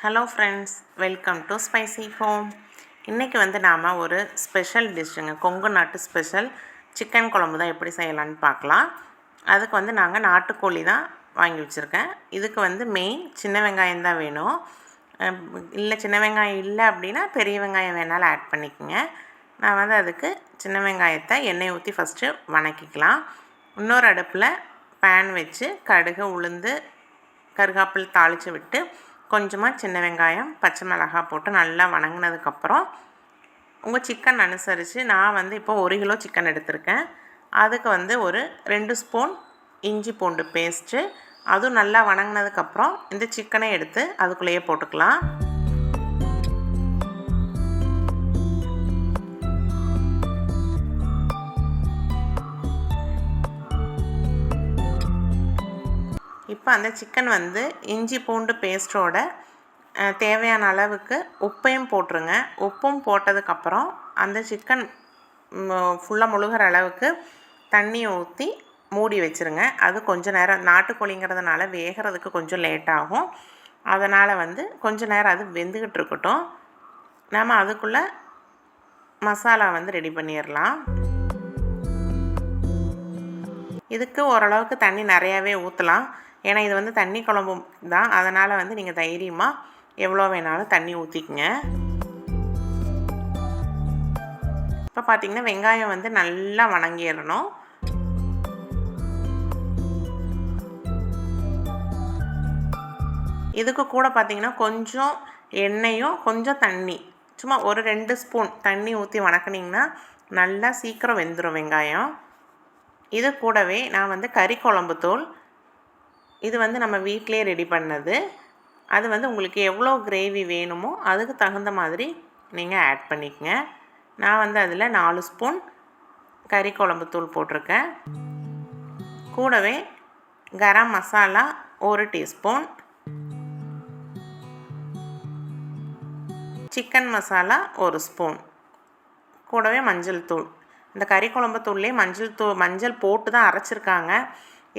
Hello friends, welcome to spicy home. இன்றைக்கி வந்து நாம் ஒரு ஸ்பெஷல் டிஷ்ஷுங்க, கொங்கு நாட்டு ஸ்பெஷல் சிக்கன் குழம்பு தான் எப்படி செய்யலான்னு பார்க்கலாம். அதுக்கு வந்து நாங்கள் நாட்டுக்கோழி தான் வாங்கி வச்சுருக்கேன். இதுக்கு வந்து மெயின் சின்ன வெங்காயம் தான் வேணும். இல்லை சின்ன வெங்காயம் இல்லை அப்படின்னா பெரிய வெங்காயம் வேணாலும் ஆட் பண்ணிக்கோங்க. நான் வந்து அதுக்கு சின்ன வெங்காயத்தை எண்ணெய் ஊற்றி ஃபஸ்ட்டு வணக்கிக்கலாம். இன்னொரு அடுப்பில் பேன் வச்சு கடுகு உளுந்து கருகாப்பில் தாளித்து விட்டு கொஞ்சமாக சின்ன வெங்காயம் பச்சை மிளகாய் போட்டு நல்லா வணங்கினதுக்கப்புறம் உங்கள் சிக்கன் அனுசரித்து நான் வந்து இப்போ 1 கிலோ சிக்கன் எடுத்திருக்கேன். அதுக்கு வந்து ஒரு 2 ஸ்பூன் இஞ்சி பூண்டு பேஸ்ட்டு, அதுவும் நல்லா வணங்கினதுக்கப்புறம் இந்த சிக்கனை எடுத்து அதுக்குள்ளேயே போட்டுக்கலாம். இப்போ அந்த சிக்கன் வந்து இஞ்சி பூண்டு பேஸ்ட்டோட தேவையான அளவுக்கு உப்பையும் போட்டுருங்க. உப்பும் போட்டதுக்கப்புறம் அந்த சிக்கன் ஃபுல்லாக முழுகிற அளவுக்கு தண்ணி ஊற்றி மூடி வச்சுருங்க. அது கொஞ்சம் நேரம், நாட்டுக்கோழிங்கிறதுனால வேகிறதுக்கு கொஞ்சம் லேட் ஆகும். அதனால் வந்து கொஞ்சம் நேரம் அது வெந்துக்கிட்டு இருக்கட்டும். நம்ம அதுக்குள்ளே மசாலா வந்து ரெடி பண்ணிடலாம். இதுக்கு ஓரளவுக்கு தண்ணி நிறையாவே ஊற்றலாம். ஏன்னா இது வந்து தண்ணி குழம்பு தான். அதனால் வந்து நீங்கள் தைரியமாக எவ்வளோ வேணாலும் தண்ணி ஊற்றிக்குங்க. இப்போ பார்த்திங்கன்னா வெங்காயம் வந்து நல்லா வணங்கிடணும். இதுக்கு கூட பார்த்திங்கன்னா கொஞ்சம் எண்ணெயும் கொஞ்சம் தண்ணி, சும்மா ஒரு 2 ஸ்பூன் தண்ணி ஊற்றி வணக்கினீங்கன்னா நல்லா சீக்கிரம் வெந்துடும் வெங்காயம். இது கூடவே நான் வந்து கறி குழம்பு தூள், இது வந்து நம்ம வீட்டிலே ரெடி பண்ணது. அது வந்து உங்களுக்கு எவ்வளோ கிரேவி வேணுமோ அதுக்கு தகுந்த மாதிரி நீங்கள் ஆட் பண்ணிக்கங்க. நான் வந்து அதில் 4 ஸ்பூன் கறி குழம்பு தூள் போட்டிருக்கேன். கூடவே garam masala 1 teaspoon, chicken masala 1 spoon, கூடவே மஞ்சள் தூள். இந்த கறி குழம்பு தூள்லேயே மஞ்சள் போட்டு தான் அரைச்சிருக்காங்க.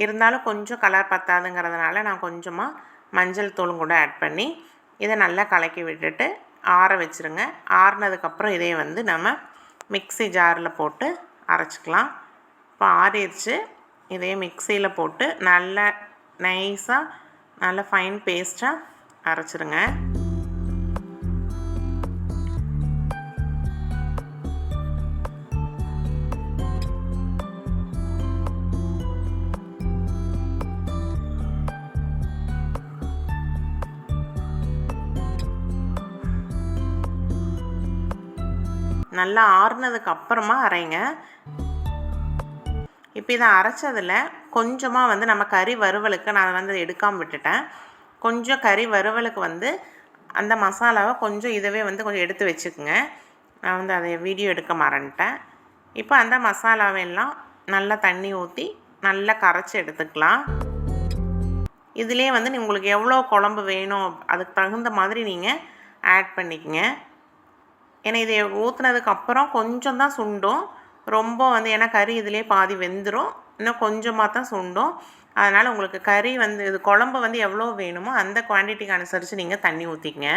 இருந்தாலும் கொஞ்சம் கலர் பத்தாதுங்கிறதுனால நான் கொஞ்சமாக மஞ்சள் தூளும் கூட ஆட் பண்ணி இதை நல்லா கலக்கி விட்டுட்டு ஆற வச்சுருங்க. ஆறினதுக்கப்புறம் இதே வந்து நம்ம மிக்ஸி ஜாரில் போட்டு அரைச்சிக்கலாம். இப்போ ஆறிடுச்சு. இதே மிக்சியில் போட்டு நல்லா நைஸாக நல்லா ஃபைன் பேஸ்ட்டாக அரைச்சிருங்க. நல்லா ஆறுனதுக்கு அப்புறமா அரைங்க. இப்போ இதை அரைச்சதில் கொஞ்சமாக வந்து நம்ம கறி வறுவலுக்கு நான் வந்து எடுக்காமல் விட்டுட்டேன். கொஞ்சம் கறி வறுவலுக்கு வந்து அந்த மசாலாவை கொஞ்சம் இதவே வந்து கொஞ்சம் எடுத்து வச்சுக்குங்க. நான் வந்து அதை வீடியோ எடுக்க மறந்துட்டேன். இப்போ அந்த மசாலாவெல்லாம் நல்லா தண்ணி ஊற்றி நல்லா கரைச்சி எடுத்துக்கலாம். இதிலே வந்து உங்களுக்கு எவ்வளோ குழம்பு வேணும் அதுக்கு தகுந்த மாதிரி நீங்கள் ஆட் பண்ணிக்கங்க. ஏன்னா இதை ஊற்றுனதுக்கப்புறம் கொஞ்சம் தான் சுண்டும், ரொம்ப வந்து ஏன்னா கறி இதிலே பாதி வெந்துடும், இன்னும் கொஞ்சமாக தான் சுண்டும். அதனால் உங்களுக்கு கறி வந்து இது குழம்பு வந்து எவ்வளோ வேணுமோ அந்த குவான்டிட்டிக்கு அனுசரித்து நீங்கள் தண்ணி ஊற்றிக்கங்க.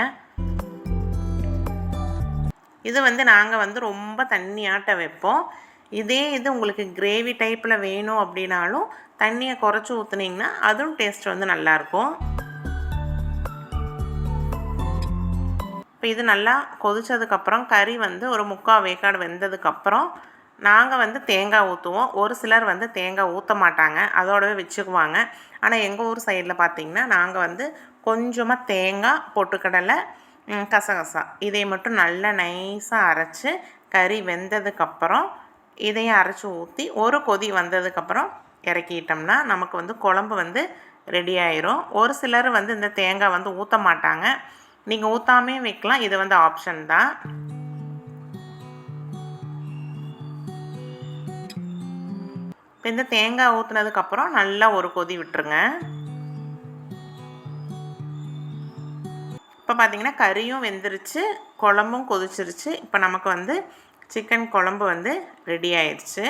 இது வந்து நாங்கள் வந்து ரொம்ப தண்ணியாட்ட வைப்போம். இதே இது உங்களுக்கு கிரேவி டைப்பில் வேணும் அப்படின்னாலும் தண்ணியை குறைச்சி ஊற்றுனீங்கன்னா அதுவும் டேஸ்ட் வந்து நல்லாயிருக்கும். இப்போ இது நல்லா கொதித்ததுக்கப்புறம் கறி வந்து ஒரு 3/4 வேக்காடு வெந்ததுக்கப்புறம் நாங்கள் வந்து தேங்காய் ஊற்றுவோம். ஒரு சிலர் வந்து தேங்காய் ஊற்ற மாட்டாங்க, அதோடவே வச்சுக்குவாங்க. ஆனால் எங்கள் ஊர் சைடில் பார்த்திங்கன்னா நாங்கள் வந்து கொஞ்சமாக தேங்காய், பொட்டுக்கடலை, கசகசா இதை மட்டும் நல்லா நைஸாக அரைச்சி கறி வெந்ததுக்கப்புறம் இதையும் அரைச்சி ஊற்றி ஒரு கொதி வந்ததுக்கப்புறம் இறக்கிட்டோம்னா நமக்கு வந்து குழம்பு வந்து ரெடி ஆயிரும். ஒரு சிலர் வந்து இந்த தேங்காய் வந்து ஊற்ற மாட்டாங்க, நீங்கள் ஊற்றாமே வைக்கலாம், இது வந்து ஆப்ஷன் தான். இப்போ இந்த தேங்காய் ஊற்றுனதுக்கப்புறம் நல்லா ஒரு கொதி விட்டுருங்க. இப்போ பார்த்திங்கன்னா கறியும் வெந்துருச்சு, குழம்பும் கொதிச்சிருச்சு. இப்போ நமக்கு வந்து சிக்கன் குழம்பு வந்து ரெடி ஆயிடுச்சு.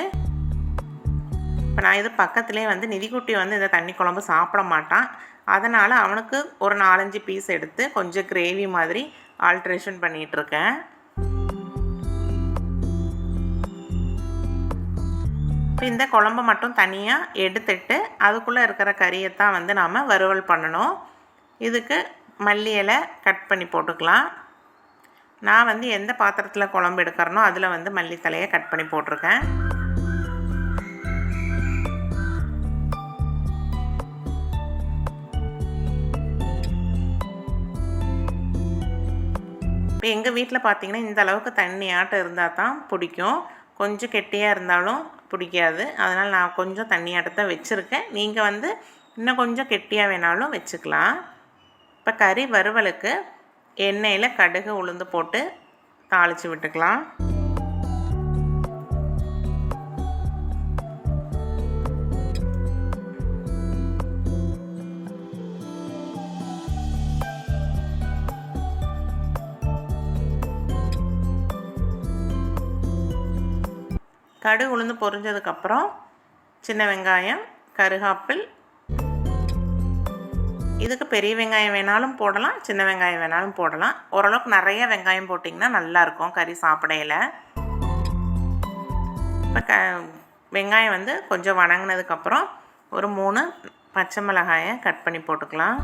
இப்போ நான் இது பக்கத்துலேயே வந்து நிதிக்குட்டி வந்து இந்த தண்ணி குழம்பு சாப்பிட மாட்டான். அதனால் அவனுக்கு ஒரு 4-5 பீஸ் எடுத்து கொஞ்சம் கிரேவி மாதிரி ஆல்ட்ரேஷன் பண்ணிகிட்ருக்கேன். இப்போ இந்த குழம்பை மட்டும் தனியாக எடுத்துட்டு அதுக்குள்ளே இருக்கிற கறியைத்தான் வந்து நாம் வறுவல் பண்ணணும். இதுக்கு மல்லி இலை கட் பண்ணி போட்டுக்கலாம். நான் வந்து எந்த பாத்திரத்தில் குழம்பு எடுக்கிறனோ அதில் வந்து மல்லித்தலையை கட் பண்ணி போட்டிருக்கேன். இப்போ எங்கள் வீட்டில் பார்த்திங்கன்னா இந்த அளவுக்கு தண்ணியாட்டம் இருந்தால் தான் பிடிக்கும். கொஞ்சம் கெட்டியாக இருந்தாலும் பிடிக்காது. அதனால் நான் கொஞ்சம் தண்ணியாட்டத்தை வச்சுருக்கேன். நீங்கள் வந்து இன்னும் கொஞ்சம் கெட்டியாக வேணாலும் வச்சுக்கலாம். இப்போ கறி வறுவலுக்கு எண்ணெயில் கடுகு உளுந்து போட்டு தாளித்து விட்டுக்கலாம். கடுகு உளுந்து பொரிஞ்சதுக்கப்புறம் சின்ன வெங்காயம், கருகாப்பில், இதுக்கு பெரிய வெங்காயம் வேணாலும் போடலாம், சின்ன வெங்காயம் வேணாலும் போடலாம். ஓரளவுக்கு நிறைய வெங்காயம் போட்டிங்கன்னா நல்லாயிருக்கும் கறி சாப்பிடையில். இப்போ வெங்காயம் வந்து கொஞ்சம் வணங்கினதுக்கப்புறம் ஒரு 3 பச்சை மிளகாயை கட் பண்ணி போட்டுக்கலாம்.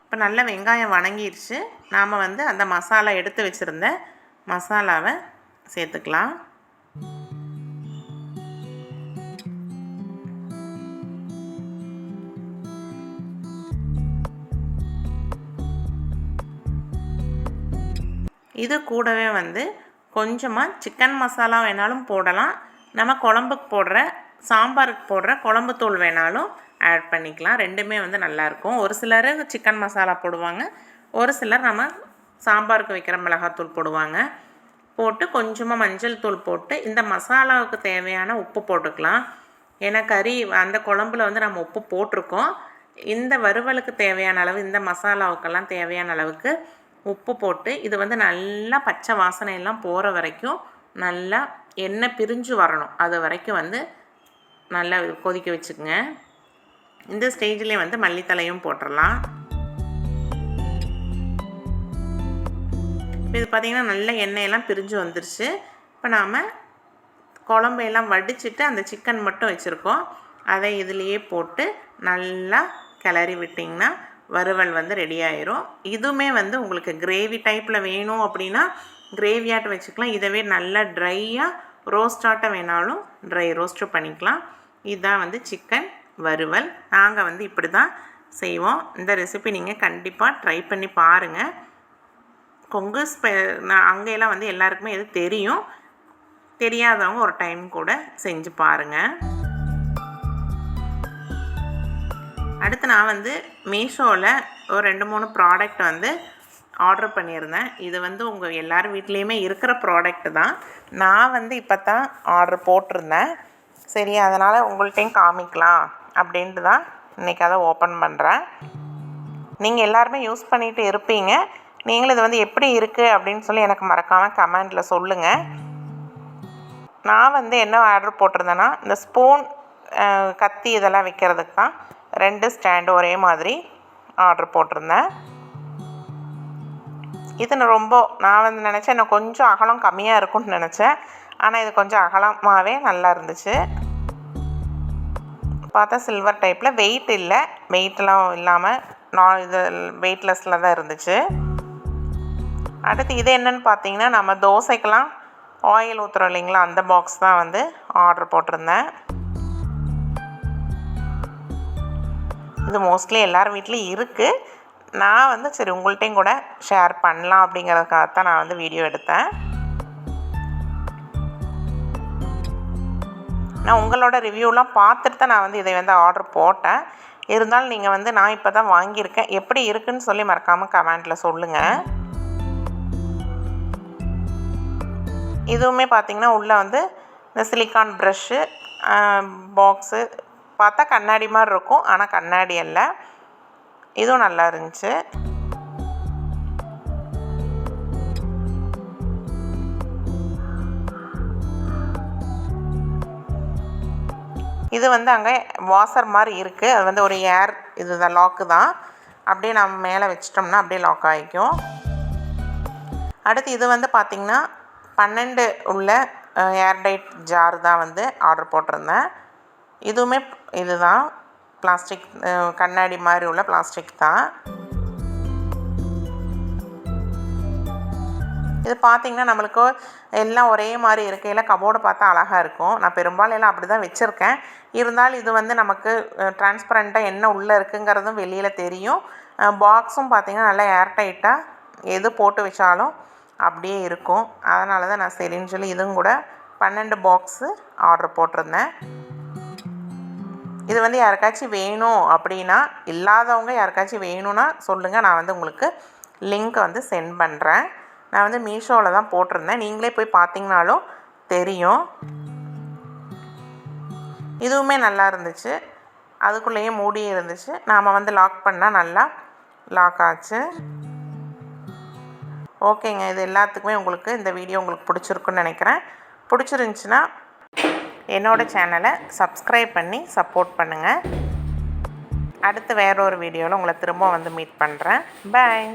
இப்போ நல்ல வெங்காயம் வணங்கிடுச்சு. நாம் வந்து அந்த மசாலா எடுத்து வச்சுருந்த மசாலாவை சேர்த்துக்கலாம். இது கூடவே வந்து கொஞ்சமாக சிக்கன் மசாலா வேணாலும் போடலாம். நம்ம குழம்புக்கு போடுற சாம்பாருக்கு போடுற குழம்புத்தூள் வேணாலும் ஆட் பண்ணிக்கலாம். ரெண்டுமே வந்து நல்லாயிருக்கும். ஒரு சிலர் சிக்கன் மசாலா போடுவாங்க, ஒரு சிலர் நம்ம சாம்பாருக்கு வைக்கிற மிளகாத்தூள் போடுவாங்க. போட்டு கொஞ்சமாக மஞ்சள் தூள் போட்டு இந்த மசாலாவுக்கு தேவையான உப்பு போட்டுக்கலாம். ஏன்னா கறி அந்த குழம்புல வந்து நம்ம உப்பு போட்டிருக்கோம். இந்த வறுவலுக்கு தேவையான அளவு, இந்த மசாலாவுக்கெல்லாம் தேவையான அளவுக்கு உப்பு போட்டு இது வந்து நல்லா பச்சை வாசனையெல்லாம் போகிற வரைக்கும் நல்லா எண்ணெய் பிரிஞ்சு வரணும். அது வரைக்கும் வந்து நல்லா கொதிக்க வச்சுக்கோங்க. இந்த ஸ்டேஜ்லேயே வந்து மல்லித்தலையும் போட்டுடலாம். இது பார்த்திங்கன்னா நல்ல எண்ணெயெல்லாம் பிரிஞ்சு வந்துருச்சு. இப்போ நாம் குழம்பையெல்லாம் வடிச்சிட்டு அந்த சிக்கன் மட்டும் வச்சுருக்கோம். அதை இதிலையே போட்டு நல்லா கிளறி விட்டிங்கன்னா வறுவல் வந்து ரெடி ஆயிரும். இதுவுமே வந்து உங்களுக்கு கிரேவி டைப்பில் வேணும் அப்படின்னா கிரேவியாட்டம் வச்சுக்கலாம். இதவே நல்லா ட்ரையாக ரோஸ்டாட்டம் வேணாலும் ட்ரை ரோஸ்ட்டு பண்ணிக்கலாம். இதுதான் வந்து சிக்கன் வறுவல். நாங்கள் வந்து இப்படி தான் செய்வோம். இந்த ரெசிபி நீங்கள் கண்டிப்பாக ட்ரை பண்ணி பாருங்கள். கொங்கு அங்கெல்லாம் வந்து எல்லாருக்குமே இது தெரியும். தெரியாதவங்க ஒரு டைம் கூட செஞ்சு பாருங்கள். அடுத்து நான் வந்து மீஷோவில் ஒரு 2-3 ப்ராடக்ட் வந்து ஆர்டர் பண்ணியிருந்தேன். இது வந்து உங்கள் எல்லோரும் வீட்லேயுமே இருக்கிற ப்ராடக்ட்டு தான். நான் வந்து இப்போ தான் ஆர்டர் போட்டிருந்தேன். சரி, அதனால் உங்கள்கிட்டையும் காமிக்கலாம் அப்படின்ட்டு தான் இன்றைக்கி அதை ஓப்பன் பண்ணுறேன். நீங்கள் எல்லாருமே யூஸ் பண்ணிகிட்டு இருப்பீங்க. நீங்களும் இது வந்து எப்படி இருக்குது அப்படின்னு சொல்லி எனக்கு மறக்காமல் கமெண்டில் சொல்லுங்கள். நான் வந்து என்ன ஆர்டர் போட்டிருந்தேன்னா இந்த ஸ்பூன், கத்தி இதெல்லாம் வைக்கிறதுக்கு தான் 2 ஸ்டாண்டு ஒரே மாதிரி ஆர்டர் போட்டிருந்தேன். இது நான் வந்து நினச்சேன் இன்னும் கொஞ்சம் அகலம் கம்மியாக இருக்கும்னு நினச்சேன். ஆனால் இது கொஞ்சம் அகலமாகவே நல்லா இருந்துச்சு. பார்த்தா சில்வர் டைப்பில் வெயிட் இல்லை, வெயிட்லாம் இல்லாமல் இது வெயிட்லெஸ்ஸில் தான் இருந்துச்சு. அடுத்து இது என்னென்னு பார்த்தீங்கன்னா நம்ம தோசைக்கெல்லாம் ஆயில் ஊற்றுறோம் இல்லைங்களா, அந்த பாக்ஸ் தான் வந்து ஆர்டர் போட்டிருந்தேன். இது மோஸ்ட்லி எல்லார் வீட்லேயும் இருக்குது. நான் வந்து சரி உங்கள்கிட்டையும் கூட ஷேர் பண்ணலாம் அப்படிங்கிறதுக்காகத்தான் நான் வந்து வீடியோ எடுத்தேன். நான் உங்களோட ரிவ்யூலாம் பார்த்துட்டு தான் நான் வந்து இதை வந்து ஆர்டர் போட்டேன். இருந்தாலும் நீங்கள் வந்து நான் இப்போ தான் வாங்கியிருக்கேன், எப்படி இருக்குதுன்னு சொல்லி மறக்காமல் கமெண்டில் சொல்லுங்கள். இதுவுமே பார்த்திங்கன்னா உள்ளே வந்து இந்த சிலிக்கான் ப்ரஷ்ஷு பாக்ஸு பார்த்தா கண்ணாடி மாதிரி இருக்கும், ஆனால் கண்ணாடி அல்ல. இதுவும் நல்லா இருந்துச்சு. இது வந்து அங்கே வாஷர் மாதிரி இருக்குது. அது வந்து ஒரு ஏர் இதுதான், லாக்கு தான். அப்படியே நம்ம மேலே வச்சிட்டோம்னா அப்படியே லாக் ஆகிக்கும். அடுத்து இது வந்து பார்த்திங்கன்னா 12 உள்ள ஏர்டைட் ஜார் தான் வந்து ஆர்டர் போட்டிருந்தேன். இதுவுமே இதுதான் பிளாஸ்டிக், கண்ணாடி மாதிரி உள்ள பிளாஸ்டிக் தான். இது பார்த்திங்கன்னா நம்மளுக்கு எல்லாம் ஒரே மாதிரி இருக்கையில் கபோர்டு பார்த்தா அழகாக இருக்கும். நான் பெரும்பாலும் எல்லாம் அப்படி தான் வச்சுருக்கேன். இருந்தாலும் இது வந்து நமக்கு டிரான்ஸ்பரண்ட்டாக என்ன உள்ளே இருக்குங்கிறதும் வெளியில் தெரியும். பாக்ஸும் பார்த்திங்கன்னா நல்லா ஏர்டைட்டாக எது போட்டு வச்சாலும் அப்படியே இருக்கும். அதனால தான் நான் சரின்னு சொல்லி இதுவும் கூட 12 பாக்ஸு ஆர்டர் போட்டிருந்தேன். இது வந்து யாருக்காச்சும் வேணும் அப்படின்னா, இல்லாதவங்க யாருக்காச்சும் வேணும்னா சொல்லுங்கள், நான் வந்து உங்களுக்கு லிங்க் வந்து சென்ட் பண்ணுறேன். நான் வந்து மீஷோவில் தான் போட்டிருந்தேன். நீங்களே போய் பார்த்தீங்கனாலும் தெரியும். இதுவுமே நல்லா இருந்துச்சு. அதுக்குள்ளேயே மூடி இருந்துச்சு. நாம் வந்து லாக் பண்ணால் நல்லா லாக் ஆச்சு. ஓகேங்க, இது எல்லாத்துக்குமே உங்களுக்கு இந்த வீடியோ உங்களுக்கு பிடிச்சிருக்குன்னு நினைக்கிறேன். பிடிச்சிருந்துச்சின்னா என்னோடய சேனலை சப்ஸ்கிரைப் பண்ணி சப்போர்ட் பண்ணுங்கள். அடுத்து வேற ஒரு வீடியோவில் உங்களை திரும்ப வந்து மீட் பண்ணுறேன். பாய்.